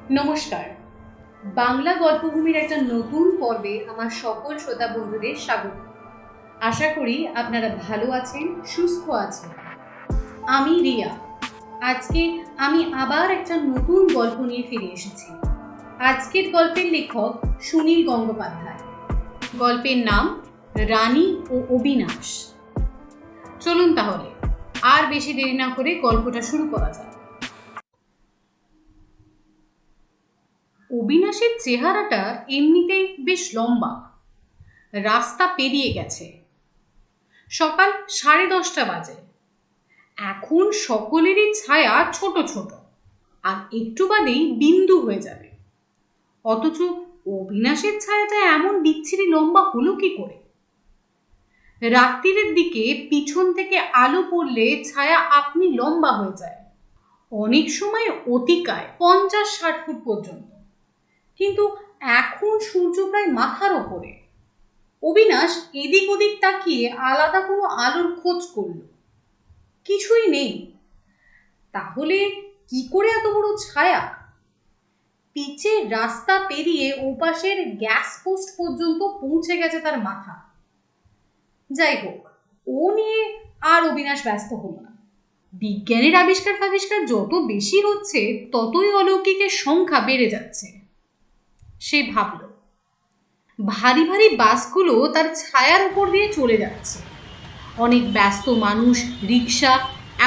নমস্কার। বাংলা গল্পভূমির একটা নতুন পর্বে আমার সকল শ্রোতা বন্ধুদের স্বাগত। আশা করি আপনারা ভালো আছেন, সুস্থ আছেন। আমি রিয়া। আজকে আমি আবার একটা নতুন গল্প নিয়ে ফিরে এসেছি। আজকের গল্পের লেখক সুনীল গঙ্গোপাধ্যায়। গল্পের নাম রানী ও অবিনাশ। চলুন তাহলে আর বেশি দেরি না করে গল্পটা শুরু করা যাক। অবিনাশের চেহারাটা এমনিতেই বেশ লম্বা, রাস্তা পেরিয়ে গেছে। সকাল 10:30 বাজে। এখন সকলেরই ছায়া ছোট ছোট, আর একটু বাদেই বিন্দু হয়ে যাবে। অথচ অবিনাশের ছায়াটা এমন বিচ্ছিরি লম্বা হলো কি করে? রাত্রির দিকে পিছন থেকে আলো পড়লে ছায়া আপনি লম্বা হয়ে যায়, অনেক সময় অতিকায় 50-60 ফুট পর্যন্ত। কিন্তু এখন সূর্য প্রায় মাথার ওপরে। অবিনাশ এদিক ওদিক তাকিয়ে আলাদা কোনো আলোর খোঁজ করল, কিছুই নেই। তাহলে কি করে এত বড় ছায়া? পিচের রাস্তা পেরিয়ে ওপাশের গ্যাস পোস্ট পর্যন্ত পৌঁছে গেছে তার মাথা। যাই হোক, ও নিয়ে আর অবিনাশ ব্যস্ত হল না। বিজ্ঞানের আবিষ্কার যত বেশি হচ্ছে ততই অলৌকিকের সংখ্যা বেড়ে যাচ্ছে। সে ভাবল, ভারী ভারী বাসগুলো তার ছায়ার উপর দিয়ে চলে যাচ্ছে। অনেক ব্যস্ত মানুষ, রিক্সা,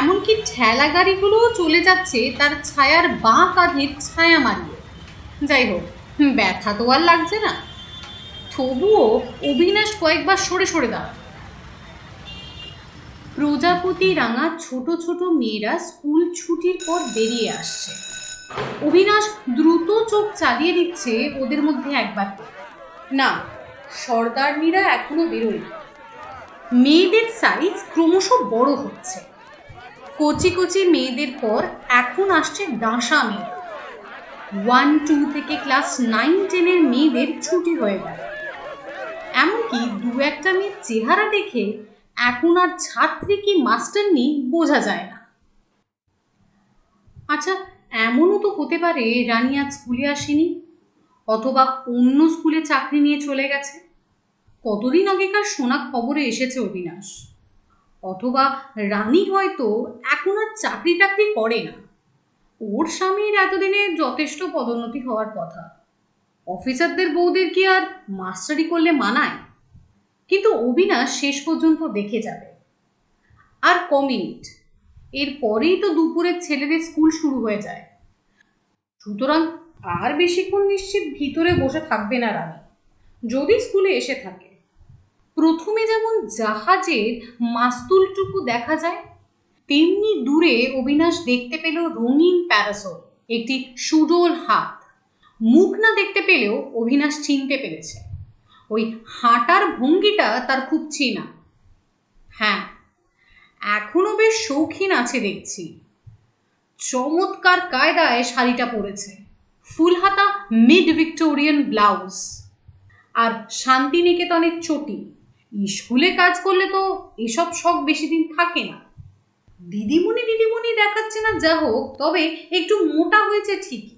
এমনকি ঠেলা গাড়িগুলোও চলে যাচ্ছে তার ছায়ার বাঁ কাঁধের ছায়া মারিয়ে। যাই হোক, ব্যথা তো আর লাগছে না। তবুও অবিনাশ কয়েকবার সরে সরে দাঁড়াল। প্রজাপতি রাঙা ছোট ছোট মেয়েরা স্কুল ছুটির পর বেরিয়ে আসছে। অবিনাশ দ্রুত চোখ চালিয়ে দিচ্ছে ওদের মধ্যে একবার। না, সর্দারনীরা এখনো বেরোয়। মেয়েদের সাইজ ক্রমশ বড় হচ্ছে। কচি কচি মেয়েদের পর এখন আসছে ডাঁসা মেয়ে। 1-2 থেকে ক্লাস 9-10 মেয়েদের ছুটি হয়ে গেল। এমনকি 2-1টা মেয়ের চেহারা দেখে এখন আর ছাত্রী কি মাস্টারনি বোঝা যায় না। আচ্ছা, এমনও তো হতে পারে রানী আজ স্কুলে আসেনি, অথবা অন্য স্কুলে চাকরি নিয়ে চলে গেছে। কতদিন আগেকার শোনা খবরে এসেছে অবিনাশ। অথবা রানী হয়তো এখন আর চাকরি টাকরি করে না। ওর স্বামীর এতদিনে যথেষ্ট পদোন্নতি হওয়ার কথা। অফিসারদের বউদের কি আর মাস্টারি করলে মানায়? কিন্তু অবিনাশ শেষ পর্যন্ত দেখে যাবে। আর মিনিট, এরপরেই তো দুপুরের ছেলেদের স্কুল শুরু হয়ে যায়। সুতরাং আর বেশিক্ষণ নিশ্চিত ভিতরে বসে থাকবে না রানী, যদি স্কুলে এসে থাকে। প্রথমে যেমন জাহাজের মাস্তুলটুকু দেখা যায়, তেমনি দূরে অবিনাশ দেখতে পেল রঙিন প্যারাসোল, একটি সুডোল হাত। মুখ না দেখতে পেলেও অবিনাশ চিনতে পেরেছে। ওই হাঁটার ভঙ্গিটা তার খুব চেনা। হ্যাঁ, এখনো বেশ শৌখিন আছে দেখছি। চমৎকার কায়দায় শাড়িটা পরেছে, ফুল হাতা মিড ভিক্টোরিয়ান ব্লাউজ, আর শান্তিনিকেতনের চটি। স্কুলে কাজ করলে তো এসব শখ বেশি দিন থাকে না। দিদিমণি দেখাচ্ছে না, যা হোক, তবে একটু মোটা হয়েছে ঠিকই।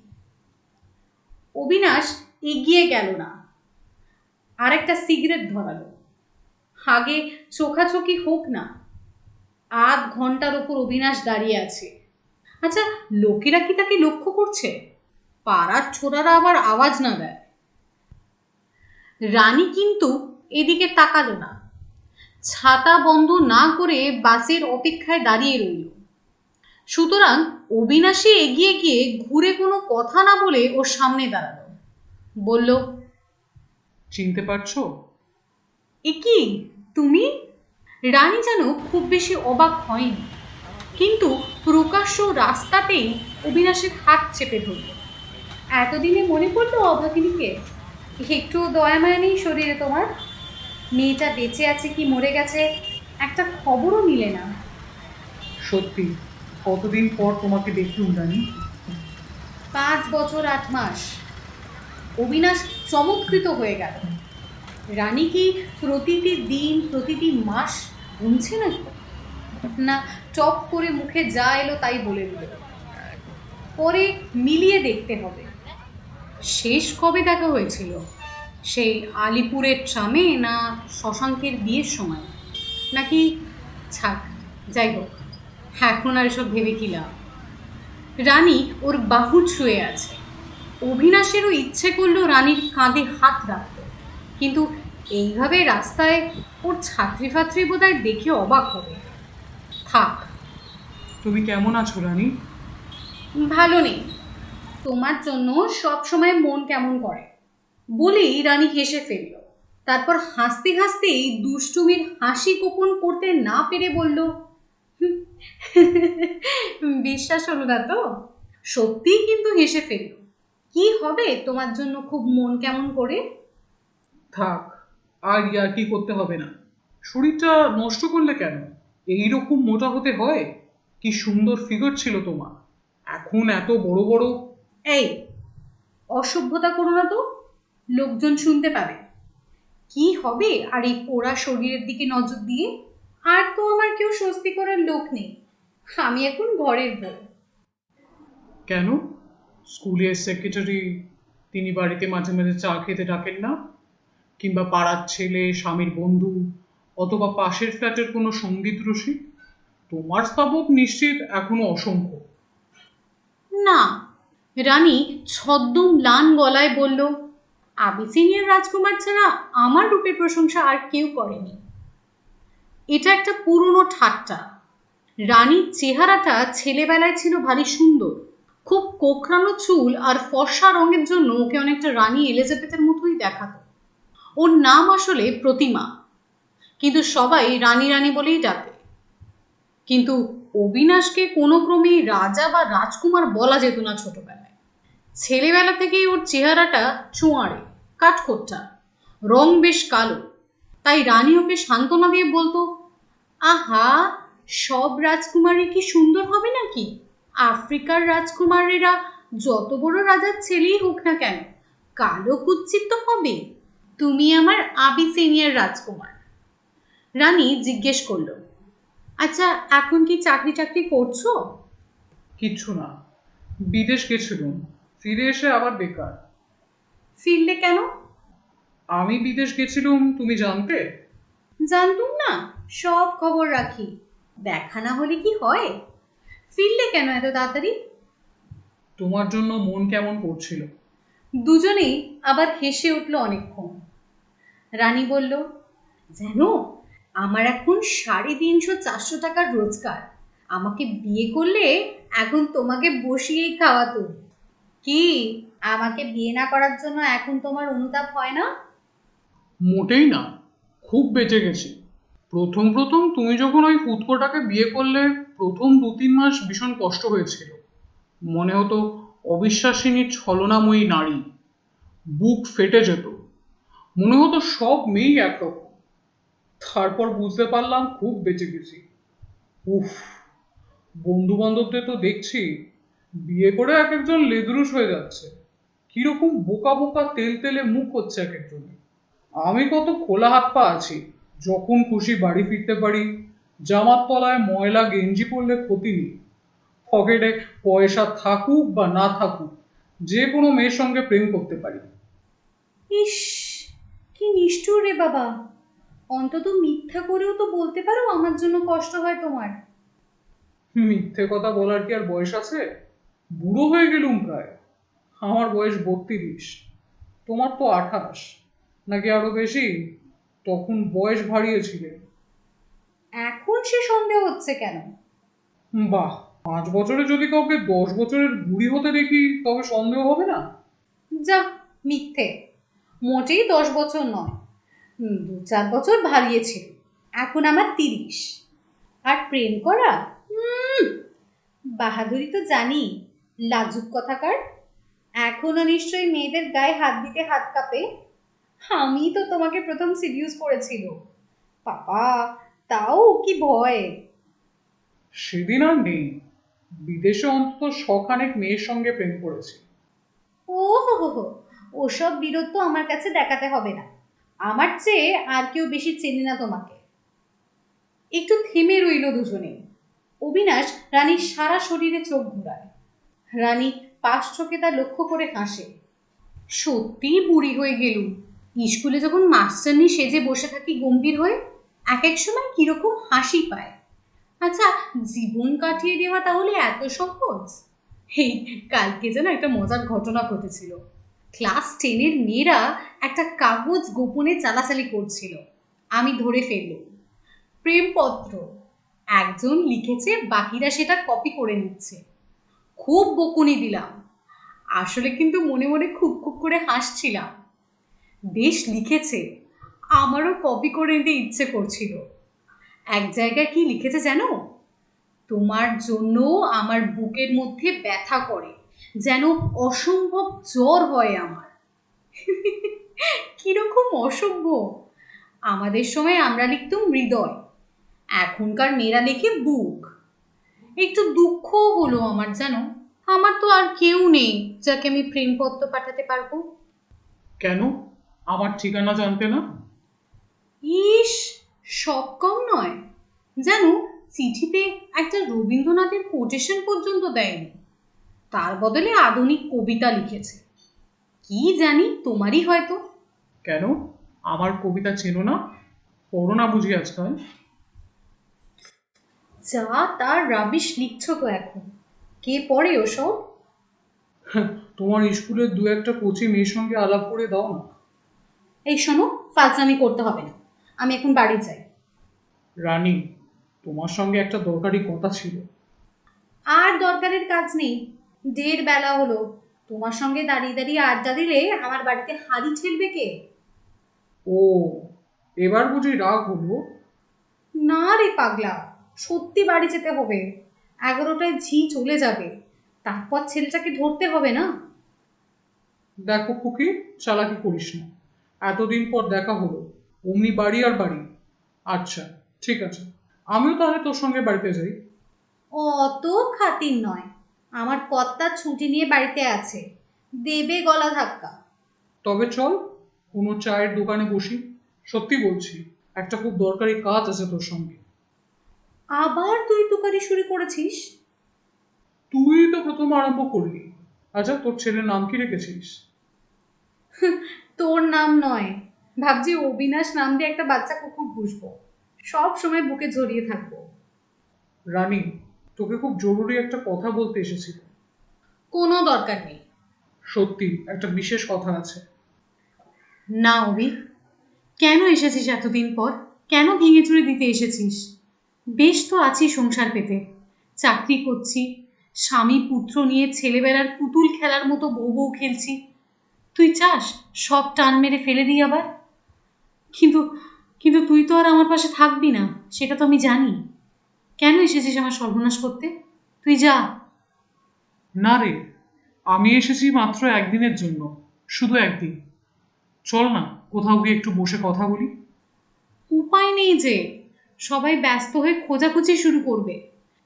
অবিনাশ এগিয়ে গেল না, আর একটা সিগারেট ধরালো। আগে চোখাচোখি হোক না। আধ ঘন্টার ওপর অবিনাশ দাঁড়িয়ে আছে। আচ্ছা, লোকেরা কি তাকে লক্ষ্য করছে? পাড়ার ছোড়ারা আবার আওয়াজ না দেয়। রানী কিন্তু এদিকে তাকালো না, ছাতা বন্ধ না করে বাসের অপেক্ষায় দাঁড়িয়ে রইল। সুতরাং অবিনাশী এগিয়ে গিয়ে ঘুরে কোনো কথা না বলে ওর সামনে দাঁড়ালো। বলল, চিনতে পারছো? এ কি তুমি? রানী যেন খুব বেশি অবাক হয়নি, কিন্তু প্রকাশ্য রাস্তাতেই অবিনাশের হাত চেপে ধরল। এতদিনে মনে পড়লো অভাগিনীকে? একটু দয়া মায়া নেই শরীরে তোমার? মেয়েটা বেঁচে আছে কি মরে গেছে একটা খবরও নিলে না। সত্যি, কতদিন পর তোমাকে দেখলুম রানী। 5 বছর 8 মাস। অবিনাশ চমৎকৃত হয়ে গেল। রানী কি প্রতিটি দিন, প্রতিটি মাস গুনছে না চপ করে মুখে যা এলো তাই বলে দিল। পরে মিলিয়ে দেখতে হবে। শেষ কবে দেখা হয়েছিল? সেই আলিপুরের ট্রামে, না শশাঙ্কের বিয়ের সময়, নাকি? ছাক, যাই হোক, এখন আর এসব ভেবে কি লাভ। রানী ওর বাহু ছুঁয়ে আছে। অভিনাশেরও ইচ্ছে করলো রানীর কাঁধে হাত রাখতে, কিন্তু এইভাবে রাস্তায় ওর ছাত্রী ফাত্রী বোধহয় দেখে অবাক হবে। থাক। তুমি কেমন আছো রানী? ভালো নেই। তোমার জন্য সব সময় মন কেমন করে বলেই রানী হেসে ফেলল। তারপর হাসতে হাসতেই দুষ্টুমির হাসি গোপন করতে না পেরে বলল, "হুম, বিশ্বাস হলো না তো?" সত্যিই কিন্তু হেসে ফেলল। কি হবে তোমার জন্য খুব মন কেমন করে? থাক, আর ইয়ার্কি করতে হবে না। শরীরটা নষ্ট করলে কেন? এইরকম মোটা হতে হয়? কি সুন্দর ফিগার ছিল তোমার, এখন এত বড় বড়। এই, অসভ্যতা করো না তো, লোকজন শুনতে পাবে। কি হবে আর এই পোড়া শরীরের দিকে নজর দিয়ে? আর তো আমার কেউ স্বস্তি করার লোক নেই, আমি এখন ঘরের বউ। কেন? স্কুলের সেক্রেটারি, তিনি বাড়িতে মাঝে মাঝে চা খেতে ডাকেন না? কিংবা পাড়ার ছেলে, স্বামীর বন্ধু, অথবা পাশের ফ্ল্যাটের কোনো সঙ্গীত রসিক? তোমার স্থাবক নিশ্চিত এখনো অসংখ্য। না। রানী ছদ্ম ম্লান গলায় বলল, আবিসিনিয়ার রাজকুমার ছাড়া আমার রূপের প্রশংসা আর কেউ করেনি। এটা একটা পুরনো ঠাট্টা। রানীর চেহারাটা ছেলেবেলায় ছিল ভারী সুন্দর। খুব কোঁকড়ানো চুল আর ফর্সা রঙের জন্য ওকে অনেকটা রানী এলিজাবেথের মতোই দেখাতো। ওর নাম আসলে প্রতিমা, কিন্তু সবাই রানী রানী বলেই ডাকে। কিন্তু অবিনাশকে কোনো ক্রমেই রাজা বা রাজকুমার বলা যেত না ছোটবেলায়। ছেলেবেলা থেকেই ওর চেহারাটা চোঁয়াড়ে, কাঠখোট্টা, রং বেশ কালো। তাই রানী ওকে সান্ত্বনা দিয়ে বলতো, আহা, সব রাজকুমারী কি সুন্দর হবে নাকি? আফ্রিকার রাজকুমারীরা যত বড় রাজার ছেলেই হোক না কেন, কালো কুৎসিত তো হবে। তুমি আমার আবিসিনিয়ার রাজকুমার। রানী জিজ্ঞেস করলো, আচ্ছা, এখন কি চাকরি টাকরি করছো? কিচ্ছু না, বিদেশ গেছিলুম, ফিরে এসে আবার বেকার। ফিরলে কেন? আমি বিদেশ গেছিলুম, তুমি জানতে? জানতুম না, সব খবর রাখি। দেখা না হলে কি হয়? ফিরলে কেন এত তাড়াতাড়ি? তোমার জন্য মন কেমন করছিল। দুজনেই আবার হেসে উঠল অনেকক্ষণ। রানী বলল, জানো, আমার এখন 350-400 টাকার রোজগার। আমাকে বিয়ে করলে এখন তোমাকে বসিয়েই খাওয়াতো। কি, আমাকে বিয়ে না করার জন্য এখন তোমার অনুতাপ হয় না? মোটেই না, খুব বেঁচে গেছি। প্রথম প্রথম তুমি যখন ওই ফুৎকোটাকে বিয়ে করলে, প্রথম 2-3 মাস ভীষণ কষ্ট হয়েছিল। মনে হতো অবিশ্বাসিনী ছলনাময়ী নারী, বুক ফেটে যেত। মনে হতো সব মেয়েই একরকম। তারপর বুঝতে পারলাম খুব বেঁচে গেছি। উফ, বন্ধু বান্ধবদের তো দেখছি বিয়ে করে এক একজন লেদরুশ হয়ে যাচ্ছে। কিরকম বোকা বোকা তেল তেলে মুখ হচ্ছে এক একজন। আমি কত খোলা হাত পা আছি, যখন খুশি বাড়ি ফিরতে পারি। জামার তলায় ময়লা গেঞ্জি পরলে ক্ষতি নেই। পকেটে পয়সা থাকুক বা না থাকুক, যে কোনো মেয়ের সঙ্গে প্রেম করতে পারি। ইস, কি নিষ্ঠুর রে বাবা। অন্তত মিথ্যা করেও তো বলতে পারো আমার জন্য কষ্ট হয় তোমার। মিথ্যে কথা বলার কি আর বয়স আছে? বুড়ো হয়ে গেলুম প্রায়। আমার বয়স 32, তোমার তো 28, নাকি আরো বেশি? তখন বয়স বাড়িয়েছিলে। এখন সে সন্দেহ হচ্ছে কেন? বাহ, 5 বছরে যদি কাউকে 10 বছরের বুড়ি হতে দেখি তবে সন্দেহ হবে না? যা, মিথ্যে। মোটেই 10 বছর নয়, 2-4 বছর ভারিয়েছিল। এখন আমার 30। আর প্রেম করা, বাহাদুরি তো জানি, লাজুক কথাকার। এখনো নিশ্চয়ই মেয়েদের গায়ে হাত দিতে হাত কাঁপে। আমি তো তোমাকে প্রথম সিডিউস করেছিল বাবা, তাও কি ভয়। সেদিন আর নেই। বিদেশে অন্তত শখানেক মেয়ের সঙ্গে প্রেম করেছি। ও হো হো হো, ওসব বীরত্ব আমার কাছে দেখাতে হবে না। আমার চেয়ে আর কেউ বেশি চেনে না তোমাকে। একটু থেমে রইল দুজনে। অবিনাশ রানীর সারা শরীরে চোখ ঘুরায়। রানী পাশ চোখে তা লক্ষ্য করে হাসে। সত্যিই বুড়ি হয়ে গেলুম। স্কুলে যখন মাস্টারনি সেজে বসে থাকি গম্ভীর হয়ে, এক এক সময় কিরকম হাসি পায়। আচ্ছা, জীবন কাটিয়ে দেওয়া তাহলে এত সহজ? এই কালকে যেন একটা মজার ঘটনা ঘটেছিল। ক্লাস 10-এর মেয়েরা একটা কাগজ গোপনে চালাচালি করছিল। আমি ধরে ফেললুম। প্রেমপত্র। একজন লিখেছে, বাকিরা সেটা কপি করে নিচ্ছে। খুব বকুনি দিলাম। আসলে কিন্তু মনে মনে খুব খুব করে হাসছিলাম। বেশ লিখেছে, আমারও কপি করে নিতে ইচ্ছে করছিল। এক জায়গায় কি লিখেছে জানো? তোমার জন্য আমার বুকের মধ্যে ব্যথা করে, যেন অসম্ভব জ্বর হয় আমার। কিরকম অসভ্য! আমাদের সময় আমরা লিখতাম হৃদয়, এখনকার মেয়েরা লেখে বুক। একটু দুঃখও হলো আমার, জানো। আমার তো আর কেউ নেই যাকে আমি প্রেমপত্র পাঠাতে পারবো। কেন? আমার ঠিকানা জানতে না? ইস, সব কম নয়। জানো, চিঠিতে একটা রবীন্দ্রনাথের কোটেশন পর্যন্ত দেয়নি। তার বদলে আধুনিক কবিতা লিখেছে। কি জানি, তোমারই হয়তো। কেন? আমার কবিতা চেনো না? পড়ো না বুঝি আজকাল? যা তার রাবিশ লিখছো তো এখন। কে পড়ে ওসব? তোমার স্কুলের দু একটা কোচি মেয়ের সঙ্গে আলাপ করে দাও না। এই শোনো, ফাজলামি করতে হবে না। আমি এখন বাড়ি যাই। রানী, তোমার সঙ্গে একটা দরকারি কথা ছিল। আর দরকারের কাজ নেই। ঢের বেলা হলো। তোমার সঙ্গে দাঁড়িয়ে দাঁড়িয়ে আড্ডা দিলে আমার বাড়িতে হাঁড়ি ঠেলবে কে? ও, এবার বুঝি রাগ হলো? না রে পাগলা, সত্যি বাড়ি যেতে হবে। 11টায় ঝি চলে যাবে। তারপর ছেলেটাকে ধরতে হবে না? দেখো খুকি, চালাকি করিস না। এতদিন পর দেখা হলো, অমনি বাড়ি আর বাড়ি। আচ্ছা, ঠিক আছে, আমিও তাহলে তোর সঙ্গে বাড়িতে যাই। অত খাতির নয়। আমার কর্তা ছুটি নিয়ে বাড়িতে আছে, দেবে গলা ধাক্কা। তবে চল, কোনো চায়ের দোকানে বসি। সত্যি বলছি, একটা খুব দরকারি কাজ আছে তোর সঙ্গে। আবার তুই তুকারি শুরু করেছিস? তুই তো প্রথম আরম্ভ করলি। আচ্ছা, তোর ছেলের নাম কি রেখেছিস? তোর নাম নয়, ভাবছি অবিনাশ নাম দিয়ে একটা বাচ্চা কুকুর পুষবো। সব সময় বুকে জড়িয়ে থাকবো। রানী, তোকে খুব জরুরি একটা কথা বলতে এসেছিল। কোনো দরকার নেই। সত্যি একটা বিশেষ কথা আছে। না অভি, কেন এসেছিস এতদিন পর? কেন ভেঙে চুরে দিতে এসেছিস? বেশ তো আছি সংসার পেতে। চাকরি করছি, স্বামী পুত্র নিয়ে ছেলেবেলার পুতুল খেলার মতো বউ বউ খেলছি। তুই চাস সব টান মেরে ফেলে দিই আবার? কিন্তু কিন্তু তুই তো আর আমার পাশে থাকবি না, সেটা তো আমি জানি। কেন এসেছিস আমার সর্বনাশ করতে? তুই যা। না রে, আমি এসেছি মাত্র একদিনের জন্য, শুধু একদিন। চল না, কোথাও গিয়ে একটু বসে কথা বলি। উপায় নেই যে, সবাই ব্যস্ত হয়ে খোঁজাখুঁজি শুরু করবে।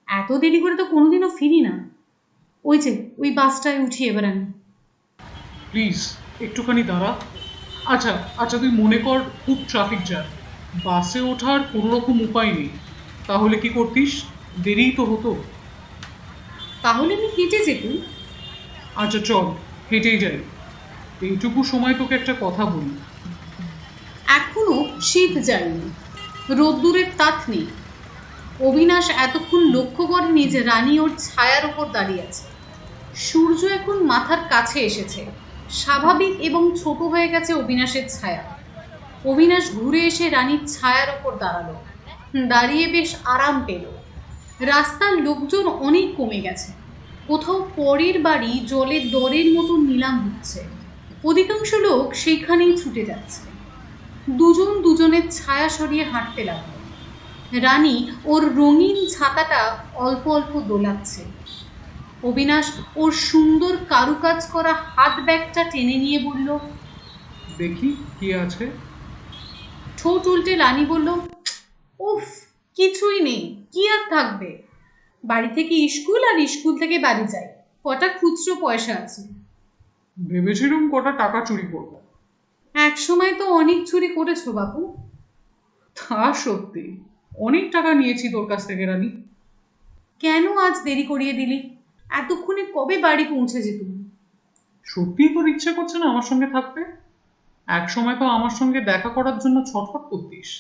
এত দেরি করে তো কোনোদিনও ফিরি না। ওই যে, ওই বাসটায় উঠি এবার আমি। প্লিজ, একটুখানি দাঁড়া। আচ্ছা আচ্ছা, তুই মনে কর খুব ট্রাফিক জ্যাম, বাসে ওঠার কোনো রকম উপায় নেই, তাহলে কি করতিস? দেরিই তো হতো। তাহলে আমি হেঁটে যেতুম। আচ্ছা চল, হেঁটেই যাই। এইটুকু সময় তোকে একটা কথা বলি। এখনো শীত যায়নি, রোদ্দুরের তাত নেই। অবিনাশ এতক্ষণ লক্ষ্য করেনি যে রানী ওর ছায়ার ওপর দাঁড়িয়ে আছে। সূর্য এখন মাথার কাছে এসেছে। স্বাভাবিক এবং ছোট হয়ে গেছে অবিনাশের ছায়া। অবিনাশ ঘুরে এসে রানীর ছায়ার ওপর দাঁড়ালো। দাঁড়িয়ে বেশ আরাম পেল। রাস্তার লোকজন অনেক কমে গেছে। কোথাও পরের বাড়ি জলের দরের মতো নিলাম হচ্ছে। অধিকাংশ লোক সেইখানেই ছুটে যাচ্ছে। দুজন দুজনের ছায়া সরিয়ে হাঁটতে লাগলো। রানী ওর রঙিন ছাতাটা অল্প অল্প দোলাচ্ছে। অবিনাশ ওর সুন্দর কারুকাজ করা হাত ব্যাগটা টেনে নিয়ে বলল, দেখি কি আছে। ঠোঁট উল্টে রানী বলল, উফ, কিছুই নেই, কি আর থাকবে। বাড়ি থেকে স্কুল আর স্কুল থেকে বাড়ি যাই, কটা খুচরো পয়সা আছে। ভেবেছিলুম কটা টাকা চুরি করবো। এক সময় তো অনেক চুরি করেছো বাবু। তা সত্যি, অনেক টাকা নিয়েছি তোর কাছ থেকে রানী। কেন আজ দেরি করিয়ে দিলি? এতক্ষণে কবে বাড়ি পৌঁছে যেতুম। সত্যিই তোর ইচ্ছে করছে না আমার সঙ্গে থাকতে? এক সময় তো আমার সঙ্গে দেখা করার জন্য ছটফট করতিস।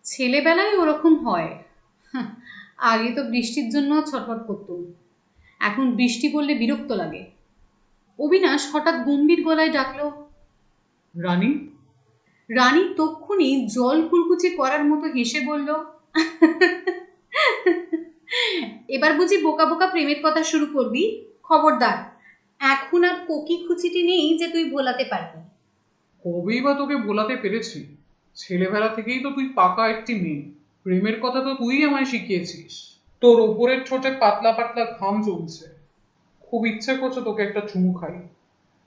ছেলেবেলায় ওরকম হয়। হাহ, আগে তো বৃষ্টির জন্য ছটফট করতুম, এখন বৃষ্টি পড়লে বিরক্ত লাগে। অবিনাশ হঠাৎ গম্ভীর গলায় ডাকলো, রানী। রানী তক্ষুনি জল কুলকুচি করার মতো হেসে বলল, এবার বুঝি বোকা বোকা প্রেমের কথা শুরু করবি? খবরদার, এখন আর কোকি খুচিটি নেই যে তুই ভোলাতে পারবি। কবেই বা তোকে ভোলাতে পেরেছি? ছেলেবেলা থেকেই তো তুই পাকা একটি মেয়ে। প্রেমের কথা তো তুই আমায় শিখিয়েছিস। তোর ওপরের ঠোঁটে পাতলা পাতলা ঘাম জমছে। খুব ইচ্ছে করছে তোকে একটা চুমু খাই।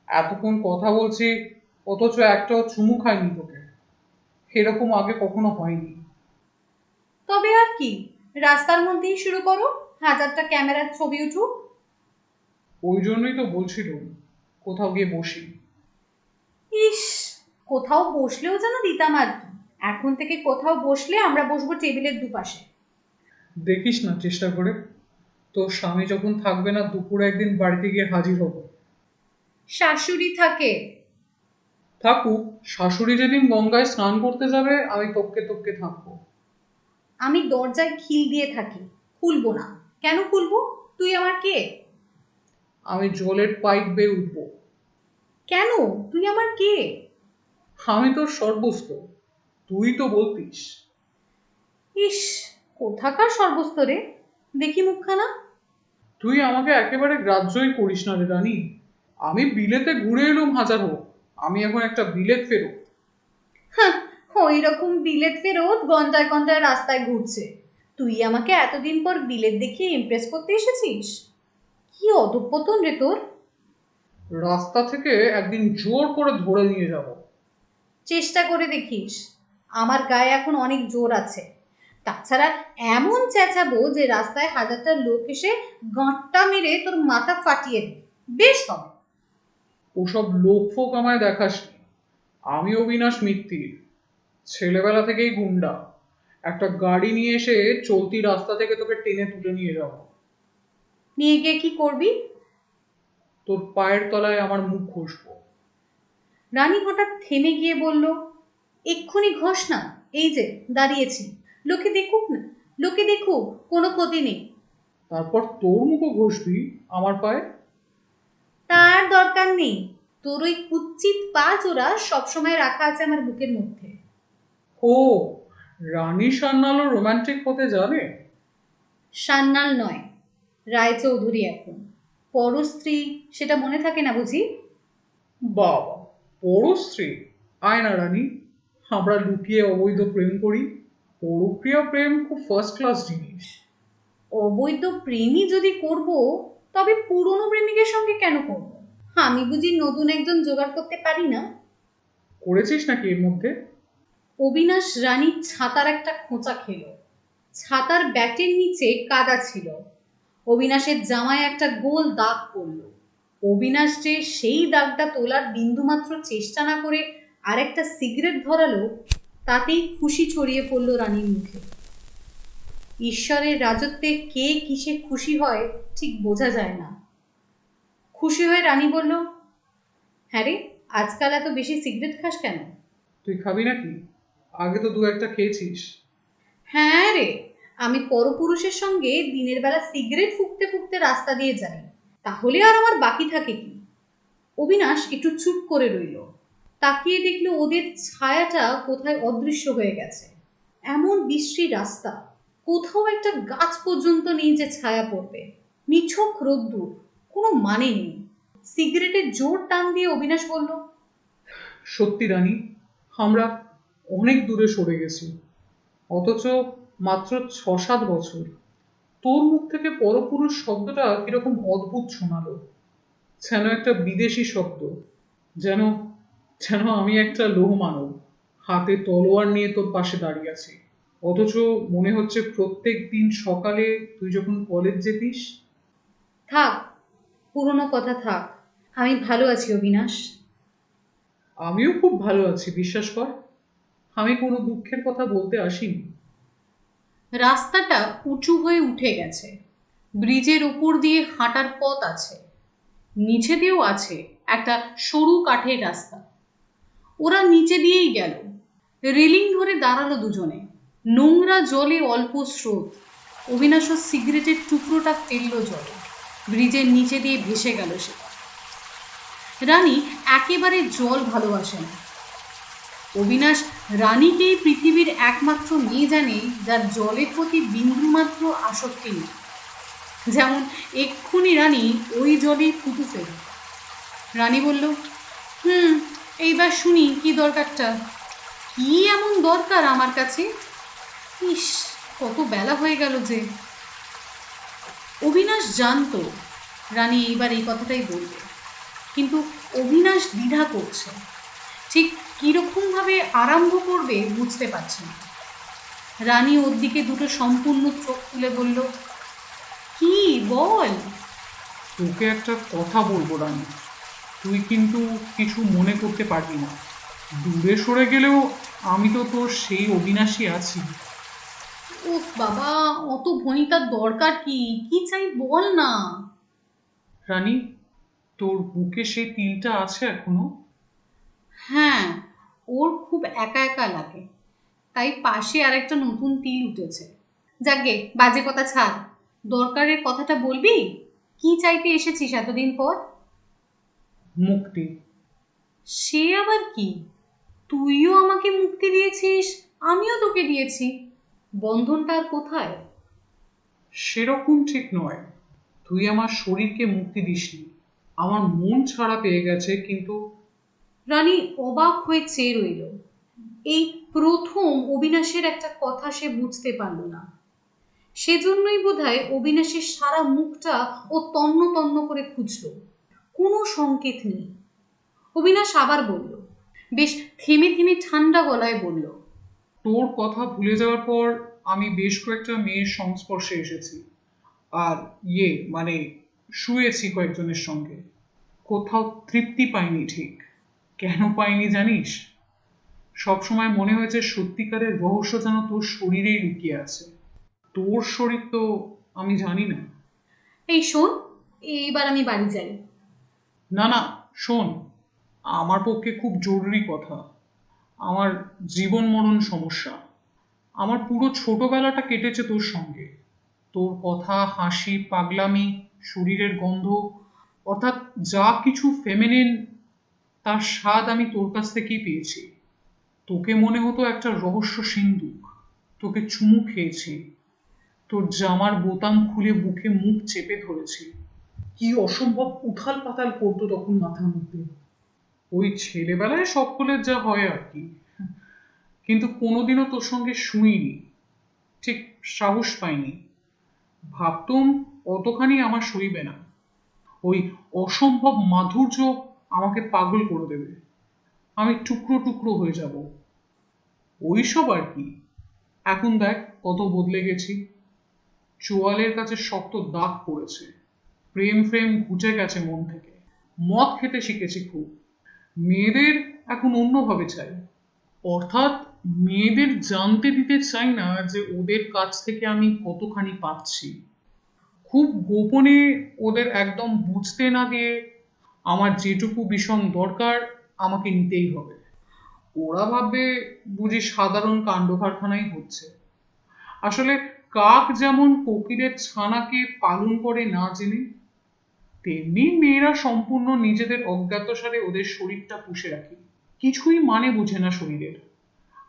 এতক্ষণ কথা বলছি, অথচ একটাও চুমু খাইনি তোকে। এরকম আগে কখনো হয়নি। তবে আর কি, রাস্তার মধ্যেই শুরু করো, হাজারটা ক্যামেরার ছবি উঠুক। ওই জন্যই তো বলছিলাম কোথাও গিয়ে বসি। ইস, কোথাও বসলেও যেন দিতাম আর কি। এখন থেকে কোথাও বসলে আমরা বসবো টেবিলের দুপাশে। দেখিস না চেষ্টা করে। তোর স্বামী যখন থাকবে না, দুপুরে একদিন বাড়িতে গিয়ে হাজির হব। শাশুড়ি থাকে। থাকুক, শাশুড়ি যেদিন গঙ্গায় স্নান করতে যাবে আমি তককে তককে থাকবো। আমি দরজায় খিল দিয়ে থাকি, খুলবো না। কেন খুলবো? তুই আমার কে? আমি জলের পাইপ বেয়ে উঠবো। কেন? তুই আমার কে? আমি তোর সর্বস্ব। তুই তো বলতিস। ইস, কোথাকার সর্বস্তরে, দেখি মুখখানা। তুই আমাকে একেবারে গ্রাহ্যই করিস না রে রানী। আমি বিলেতে ঘুরে এলুম হাজার হোক, আমি এখন একটা বিলেত ফেরত। হ্যাঁ, ওই রকম বিলেত ফেরত গন্ডায় গন্ডায় রাস্তায় ঘুরছে। তুই আমাকে এতদিন পর বিলেত দেখিয়ে ইমপ্রেস করতে এসেছিস? কি অধঃপতন রে তোর! রাস্তা থেকে একদিন জোর করে ধরে নিয়ে যাব। চেষ্টা করে দেখিস, আমার গায়ে এখন অনেক জোর আছে। তাছাড়া এমন চেঁচাবো যে রাস্তায় হাজারটা লোক এসে গাঁটটা মেরে তোর মাথা ফাটিয়ে দেবে। বেশ হবে। ওসব লোকফোক আমায় দেখাসনি। আমি অবিনাশ মিত্তির, ছেলেবেলা থেকেই গুন্ডা। একটা গাড়ি নিয়ে এসে চলতি রাস্তা থেকে তোকে টেনে তুলে নিয়ে যাব। নিয়ে গিয়ে কি করবি? তোর পায়ের তলায় আমার মুখ ঘষবো। রানী হঠাৎ থেমে গিয়ে বলল, এক্ষুনি ঘষ না, এই যে দাঁড়িয়েছি, লোকে দেখুক না, লোকে দেখুক, কোনো ক্ষতি নেই। তারপর তোর মুখও ঘষবি আমার পায়ে। তার দরকার নেই, তোর ওই কুচ্ছিত পা জোড়া সবসময় রাখা আছে আমার বুকের মধ্যে। ও, রানী সান্যালও রোমান্টিক হতে জানে? সান্যাল নয়, রায়চৌধুরী এখন। পরস্ত্রী, সেটা মনে থাকে না বুঝি? বাবা, পরস্ত্রী! আয় না রানী, আমরা লুকিয়ে অবৈধ প্রেম করি। পরক্রিয়া প্রেম খুব ফার্স্ট ক্লাস জিনিস। অবৈধ প্রেমই যদি করব, তবে পুরনো প্রেমিকের সঙ্গে কেন করব? আমি বুঝি নতুন একজন জোগাড় করতে পারি না? করেছিস নাকি এর মধ্যে? অবিনাশ রানীর ছাতার একটা খোঁচা খেল। ছাতার ব্যাটের নিচে কাদা ছিল। অবিনাশের জামায় একটা গোল দাগ পড়ল। অবিনাশ যে সেই দাগটা তোলার বিন্দুমাত্র চেষ্টা না করে আরেকটা সিগারেট ধরালো, তাতেই খুশি ছড়িয়ে পড়ল রানীর মুখে। ঈশ্বরের রাজত্বে কে কিসে খুশি হয় ঠিক বোঝা যায় না। খুশি হয়ে রানী বলল, হ্যাঁ রে, আজকাল এত বেশি সিগারেট খাস কেন? তুই খাবি নাকি? আগে তো দু একটা খেয়েছিস। হ্যাঁ রে, আমি পরপুরুষের সঙ্গে দিনের বেলা সিগারেট ফুঁকতে ফুঁকতে রাস্তা দিয়ে যাই, তাহলে আর আমার বাকি থাকে কি? অবিনাশ একটু চুপ করে রইল। তাকিয়ে দেখলো ওদের ছায়াটা কোথায় অদৃশ্য হয়ে গেছে। এমন বিশ্রী রাস্তা, কোথাও একটা গাছ পর্যন্ত নেই যে ছায়া পড়বে। নিছক রোদ্দুর, কোনো মানে নেই। সিগারেটের জোর টান দিয়ে অবিনাশ বলল, সত্যি রানী, আমরা অনেক দূরে সরে গেছি। অথচ মাত্র 6-7 বছর। তোর মুখ থেকে পরপুরুষ শব্দটা কিরকম অদ্ভুত শোনালো। যেন একটা বিদেশি শব্দ। যেন যেন আমি একটা লৌহ মানব, হাতে তলোয়ার নিয়ে তোর পাশে দাঁড়িয়ে আছি। অথচ মনে হচ্ছে প্রত্যেক দিন সকালে তুই যখন কলেজ যেতিস। থাক, পুরনো কথা থাক। আমি ভালো আছি অবিনাশ। আমিও খুব ভালো আছি, বিশ্বাস কর। আমি কোনো দুঃখের কথা বলতে আসিনি। রাস্তাটা উঁচু হয়ে উঠে গেছে, ব্রিজের উপর দিয়ে হাঁটার পথ আছে। নিচে দিয়েও আছে একটা সরু কাঠের রাস্তা। ওরা নিচে দিয়েই গেল। রেলিং ধরে দাঁড়ালো দুজনে। নোংরা জলে অল্প স্রোত। অবিনাশ সিগারেটের টুকরোটা ফেললো জলে। ব্রিজের নিচে দিয়ে ভেসে গেল সে। রানী একেবারে জল ভালোবাসে না। অবিনাশ রানীকেই পৃথিবীর একমাত্র মেয়ে জানে যার জলের প্রতি বিন্দুমাত্র আসক্তি নেই। যেমন এক্ষুনি রানী ওই জলেই ফুটু ফেলে। রানী বলল, এইবার শুনি কি দরকারটা। কি এমন দরকার আমার কাছে? ইস, কত বেলা হয়ে গেল যে। অবিনাশ জানতো রানী এইবার এই কথাটাই বলবে, কিন্তু অবিনাশ দ্বিধা করছে। ঠিক কীরকমভাবে আরম্ভ করবে বুঝতে পারছে না। রানী ওর দিকে দুটো সম্পূর্ণ চোখ তুলে বলল, কি বল। তোকে একটা কথা বলবো রানী, তুই কিন্তু কিছু মনে করতে পারবি না। দূরে সরে গেলেও আমি তো তোর সেই অবিনাশী আছি। ও বাবা, অত ভনিতার দরকার কি? কি চাই বল না। রানী, তোর বুকে সেই তিলটা আছে এখনো? হ্যাঁ, ওর খুব একা একা লাগে, তাই পাশে আরেকটা নতুন তিল উঠেছে। যাকগে, বাজে কথা ছাড়। দরকারের কথাটা বলবি? কি চাইতে এসেছিস এতদিন পর? মুক্তি। সে আবার কি? তুইও আমাকে মুক্তি দিয়েছিস, আমিও তোকে দিয়েছি। বন্ধনটা আর কোথায়? সেরকম ঠিক নয়। তুই আমার শরীরকে মুক্তি দিসনি, আমার মন ছাড়া পেয়ে গেছে। কিন্তু রানী অবাক হয়ে চেয়ে রইল। এই প্রথম অবিনাশের একটা কথা সে বুঝতে পারল না। সেজন্যই বোধহয় অবিনাশের সারা মুখটা ও তন্ন তন্ন করে খুঁজল। কোনো সংকেত নেই। অবিনাশ আবার বলল, বেশ থেমে থেমে ঠান্ডা গলায় বলল, তোর কথা ভুলে যাওয়ার পর আমি বেশ কয়েকটা মেয়ের সংস্পর্শে এসেছি। আর মানে শুয়েছি কয়েকজনের সঙ্গে। কোথাও তৃপ্তি পাইনি ঠিক। কেন পাইনি জানিস? সবসময় মনে হয়েছে সত্যিকারের রহস্য যেন তোর শরীরেই লুকিয়ে আছে। তোর শরীর তো আমি জানি না। এই শোন, এইবার আমি বাড়ি যাই। না না, শোন, আমার পক্ষে খুব জরুরি কথা। আমার জীবন মরণ সমস্যা। আমার পুরো ছোটবেলাটা কেটেছে তোর সঙ্গে। তোর কথা, হাসি, পাগলামি, শরীরের গন্ধ, অর্থাৎ যা কিছু ফেমিনিন, তার স্বাদ আমি তোর কাছ থেকেই পেয়েছি। তোকে মনে হতো একটা রহস্য সিন্ধুক। তোকে চুমু খেয়েছি, তোর জামার বোতাম খুলে বুকে মুখ চেপে ধরেছি। কি অসম্ভব উথাল পাতাল করতো তখন মাথার মধ্যে। ওই ছেলেবেলায় সকলের যা হয় আর কি। কিন্তু কোনোদিনও তোর সঙ্গে শুইনি, ঠিক সাহস পাইনি। ভাবতুম অতখানি আমার সইবে না। ওই অসম্ভব মাধুর্য আমাকে পাগল করে দেবে। আমি টুকরো টুকরো হয়ে যাব। ওইসব আর কি। এখন দেখ কত বদলে গেছি। চোয়ালের কাছে শক্ত দাগ পড়েছে। প্রেম ফ্রেম ঘুচে গেছে মন থেকে। মদ খেতে শিখেছি খুব। মেয়েদের এখন অন্যভাবে চাই। অর্থাৎ মেয়েদের জানতে দিতে চাই না যে ওদের কাছ থেকে আমি কতখানি পাচ্ছি। খুব গোপনে ওদের একদম বুঝতে না দিয়ে আমার যেটুকু ভীষণ দরকার আমাকে নিতেই হবে। ওরা ভাববে বুঝি সাধারণ কাণ্ড কারখানাই হচ্ছে। আসলে কাক যেমন কোকিলের ছানাকে পালন করে না জেনে, তেমনি মেয়েরা সম্পূর্ণ নিজেদের অজ্ঞাতসারে ওদের শরীরটা পুষে রাখে। কিছুই মানে বোঝে না শরীরের।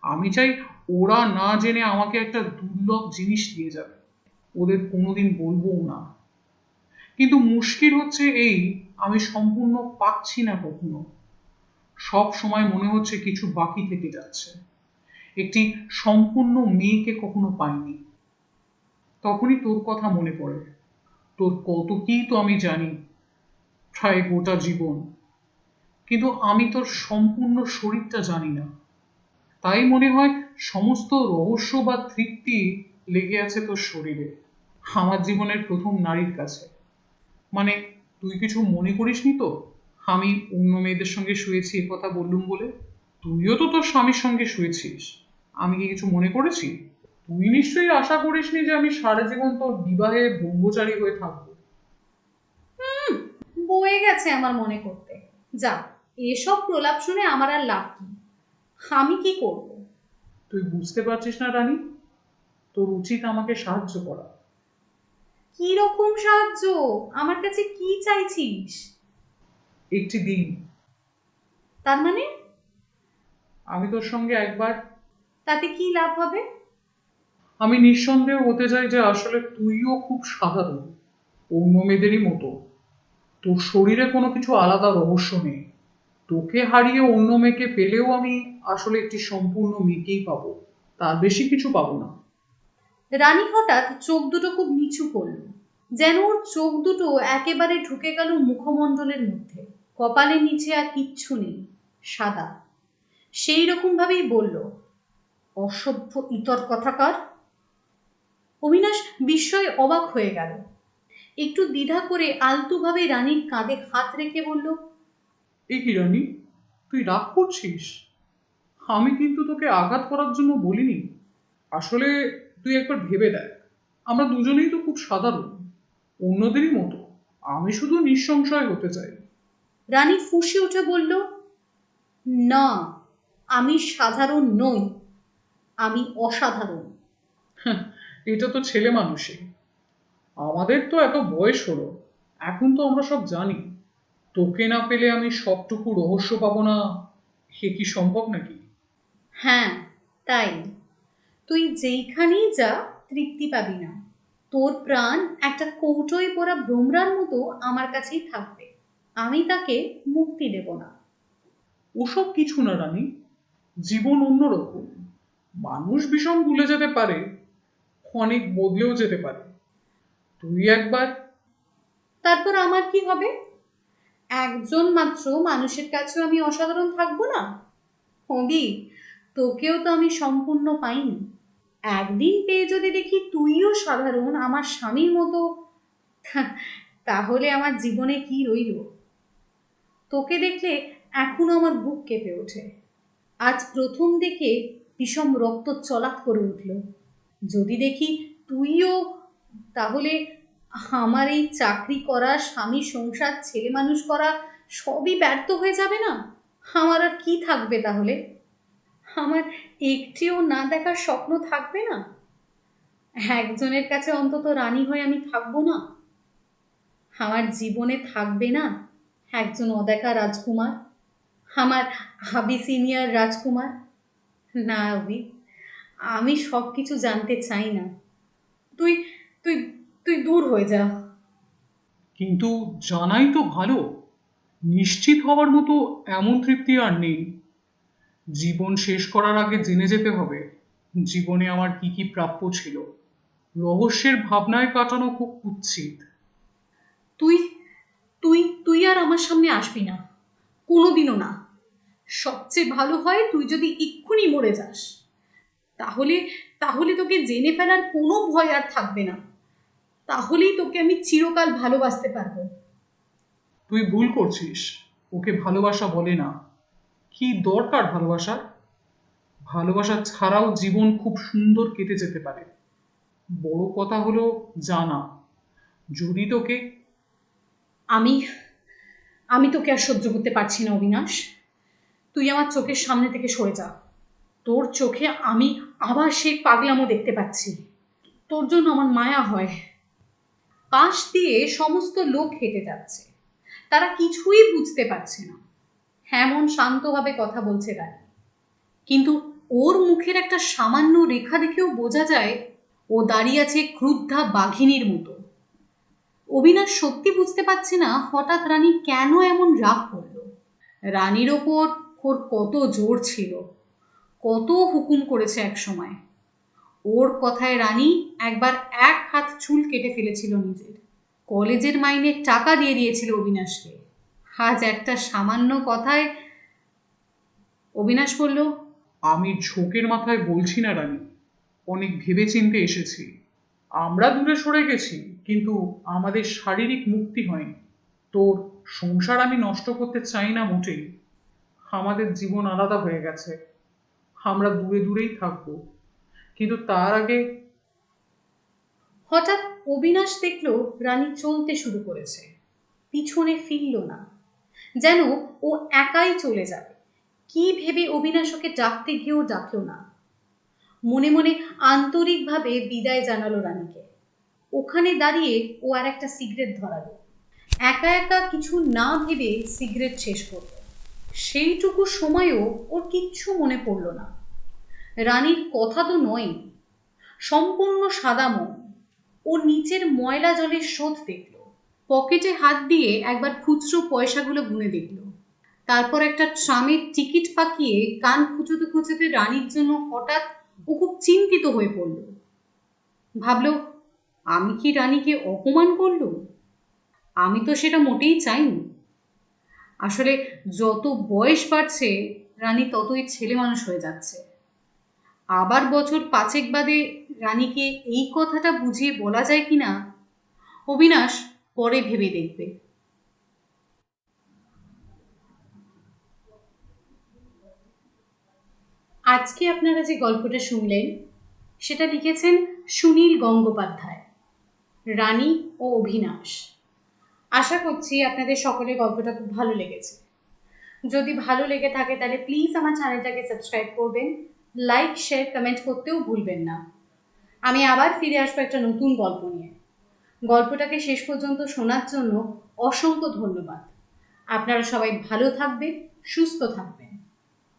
আমি চাই ওরা না জেনে আমাকে একটা দুর্লভ জিনিস দিয়ে যাবে। ওদের কোনোদিন বলবোও না। কিন্তু মুশকিল হচ্ছে এই, আমি সম্পূর্ণ পাচ্ছি না কখনো। সব সময় মনে হচ্ছে কিছু বাকি থেকে যাচ্ছে। একটি সম্পূর্ণ মেয়েকে কখনো পাইনি। তখনই তোর কথা মনে পড়ে। তোর কত কি তো আমি জানি, প্রায় গোটা জীবন। কিন্তু আমি তোর সম্পূর্ণ শরীরটা জানি না। তাই মনে হয় সমস্ত রহস্য বা তৃপ্তি লেগে আছে তোর শরীরে, আমার জীবনের প্রথম নারীর কাছে। মানে, তুই কিছু মনে করিসনি তো আমি অন্য মেয়েদের সঙ্গে শুয়েছি এ কথা বললুম বলে? তুইও তো তোর স্বামীর সঙ্গে শুয়েছিস। আমি কি কিছু মনে করেছি? তুই নিশ্চয়ই আশা করিসনি যে আমি সারা জীবন তোর বিবাহে ব্রহ্মচারী হয়ে থাকবো। বয়ে গেছে আমার মনে করতে। যা, এসব প্রলাপ শুনে আমার আর লাভ কি? আমি কি করব? তুই বুঝতে পারছিস না রানী, তোর উচিত আমাকে সাহায্য করা। কি রকম সাহায্য? আমার কাছে কি চাইছিস? একটি দিন তার মানে? আমি তোর সঙ্গে একবার, তাতে কি লাভ হবে? আমি নিঃসন্দেহ হতে চাই যে আসলে তুইও খুব সাধারণ, অন্য মেয়েদেরই মতো। তোর শরীরে কোনো কিছু আলাদা রহস্য নেই। তোকে হারিয়ে অন্য মেয়েকে পেলেও আমি আসলে একটি সম্পূর্ণ মেয়েকেই পাবো, তার বেশি কিছু পাবো না। রানী হঠাৎ চোখ দুটো খুব নিচু করল, যেন ওর চোখ দুটো একেবারে ঢুকে গেল মুখমণ্ডলের মধ্যে। কপালের নিচে আর কিচ্ছু নেই, সাদা। সেই রকম ভাবেই বলল, অসভ্য ইতর কথাকার। অবিনাশ বিস্ময়ে অবাক হয়ে গেল। একটু দ্বিধা করে আলতুভাবে রানীর কাঁধে হাত রেখে বলল, এ কি রানী, তুই রাগ করছিস? আমি কিন্তু তোকে আঘাত করার জন্য বলিনি। আসলে তুই একবার ভেবে দেখ, আমরা দুজনেই তো খুব সাধারণ, অন্যদেরই মতো। আমি শুধু নিঃসংশয় হতে চাই। রানী ফুঁসে উঠে বলল, না, আমি সাধারণ নই, আমি অসাধারণ। এটা তো ছেলে মানুষই। আমাদের তো এত বয়স হলো, এখন তো আমরা সব জানি। তোকে না পেলে আমি সবটুকু রহস্য পাবো না, সে কি সম্ভব নাকি? হ্যাঁ, তাই। তুই যেইখানেই যা, তৃপ্তি পাবি না। তোর প্রাণ একটা কৌটোয় পড়া ভ্রমরার মতো আমার কাছেই থাকবে। আমি তাকে মুক্তি দেব না। ওসব কিছু না রানী, জীবন অন্যরকম। মানুষ ভীষণ ভুলে যেতে পারে, অনেক বদলেও যেতে পারে। তুই একবার, তারপর আমার কি হবে? একজন মাত্র মানুষের কাছেও আমি অসাধারণ থাকবো না? হবি, তোকেও তো আমি সম্পূর্ণ পাইনি। একদিন পেয়ে যদি দেখি তুইও সাধারণ আমার স্বামীর মতো, তাহলে আমার জীবনে কি রইল? তোকে দেখলে এখনো আমার বুক কেঁপে ওঠে। আজ প্রথম দেখে বিষম রক্ত চলাৎ করে উঠল। যদি দেখি তুইও, তাহলে আমার এই চাকরি করা, স্বামী সংসার, ছেলে মানুষ করা সবই ব্যর্থ হয়ে যাবে না? আমার আর কি থাকবে তাহলে? আমার একটিও না দেখার স্বপ্ন থাকবে না? একজনের কাছে অন্তত রানী হয়ে আমি থাকবো না? আমার জীবনে থাকবে না একজন অদেখা রাজকুমার, আমার আবিসিনিয়ার রাজকুমার? না অভি, আমি সব কিছু জানতে চাই না। তুই তুই তুই দূর হয়ে যা। কিন্তু জানাই তো ভালো। নিশ্চিত হওয়ার মতো এমন তৃপ্তি আর নেই। জীবন শেষ করার আগে জেনে যেতে হবে জীবনে আমার কি কি প্রাপ্য ছিল। রহস্যের ভাবনায় কাটানো খুব কুৎসিত। তুই তুই তুই আর আমার সামনে আসবি না, কোনোদিনও না। সবচেয়ে ভালো হয় তুই যদি এক্ষুনি মরে যাস। তাহলে তাহলে তোকে জেনে ফেলার কোনো ভয় আর থাকবে না। তাহলেই তোকে আমি চিরকাল ভালোবাসতে পারবো। তুই ভুল করছিস, ওকে ভালোবাসা বলে না। কি দরকার ভালোবাসার? ভালোবাসা ছাড়াও জীবন খুব সুন্দর কেটে যেতে পারে। বড় কথা হলো জানা, যদি তোকে, আমি আমি তোকে আর সহ্য করতে পারছি না অবিনাশ। তুই আমার চোখের সামনে থেকে সরে যা। তোর চোখে আমি আবার সেই পাগলামো দেখতে পাচ্ছি। তোর জন্য আমার মায়া হয়। পাশ দিয়ে সমস্ত লোক হেঁটে যাচ্ছে, তারা কিছুই বুঝতে পারছে না এমন শান্তভাবে কথা বলছে রানী। কিন্তু ওর মুখের একটা সামান্য রেখা দেখেও বোঝা যায় ও দাঁড়িয়ে আছে ক্রুদ্ধা বাঘিনীর মতো। অবিনাশ সত্যি বুঝতে পারছে না হঠাৎ রানী কেন এমন রাগ করলো। রানীর ওপর ওর কত জোর ছিল, কত হুকুম করেছে এক সময়। ওর কথায় রানী একবার এক হাত চুল কেটে ফেলেছিল নিজের। কলেজের মাইনে টাকা দিয়ে দিয়েছিল অবিনাশকে। আজ একটা সামান্য কথায়। অবিনাশ বলল, আমি ঝোঁকের মাথায় বলছি না রানী, অনেক ভেবেচিন্তে এসেছি। আমরা দূরে সরে গেছি, কিন্তু আমাদের শারীরিক মুক্তি হয়নি। তোর সংসার আমি নষ্ট করতে চাই না মোটেই। আমাদের জীবন আলাদা হয়ে গেছে, আমরা দূরে দূরেই থাকবো, কিন্তু তার আগে, হঠাৎ অবিনাশ দেখলো রানী চলতে শুরু করেছে। পিছনে ফিরল না, যেন ও একাই চলে যাবে। কি ভেবে অবিনাশ ওকে ডাকতে গিয়েও ডাকলো না। মনে মনে আন্তরিকভাবে বিদায় জানালো রানীকে। ওখানে দাঁড়িয়ে ও আর একটা সিগারেট ধরালো। একা একা কিছু না ভেবে সিগারেট শেষ করল। সেইটুকু সময়ও ওর কিচ্ছু মনে পড়ল না। রানীর কথা তো নয়, সম্পূর্ণ সাদা মন। ও নিচের ময়লা জলের স্রোত দেখল। পকেটে হাত দিয়ে একবার খুচরো পয়সাগুলো গুনে দেখল। তারপর একটা ট্রামের টিকিট পাকিয়ে কান খুঁজোতে খুঁজোতে রানীর জন্য হঠাৎ ও খুব চিন্তিত হয়ে পড়ল। ভাবল, আমি কি রানীকে অপমান করলুম? আমি তো সেটা মোটেই চাইনি। আসলে যত বয়স বাড়ছে রানী ততই ছেলে মানুষ হয়ে যাচ্ছে। আবার বছর 5 বাদে রানীকে এই কথাটা বুঝিয়ে বলা যায় কিনা অবিনাশ পরে ভেবে দেখবে। আজকে আপনারা যে গল্পটা শুনলেন সেটা লিখেছেন সুনীল গঙ্গোপাধ্যায়, রানী ও অবিনাশ। আশা করছি আপনাদের সকলের গল্পটা খুব ভালো লেগেছে। যদি ভালো লেগে থাকে তাহলে প্লিজ আমার চ্যানেলটাকে সাবস্ক্রাইব করবেন, লাইক শেয়ার কমেন্ট করতেও ভুলবেন না। আমি আবার ফিরে আসবো একটা নতুন গল্প নিয়ে। গল্পটাকে শেষ পর্যন্ত শোনার জন্য অসংখ্য ধন্যবাদ। আপনারা সবাই ভালো থাকবেন, সুস্থ থাকবেন।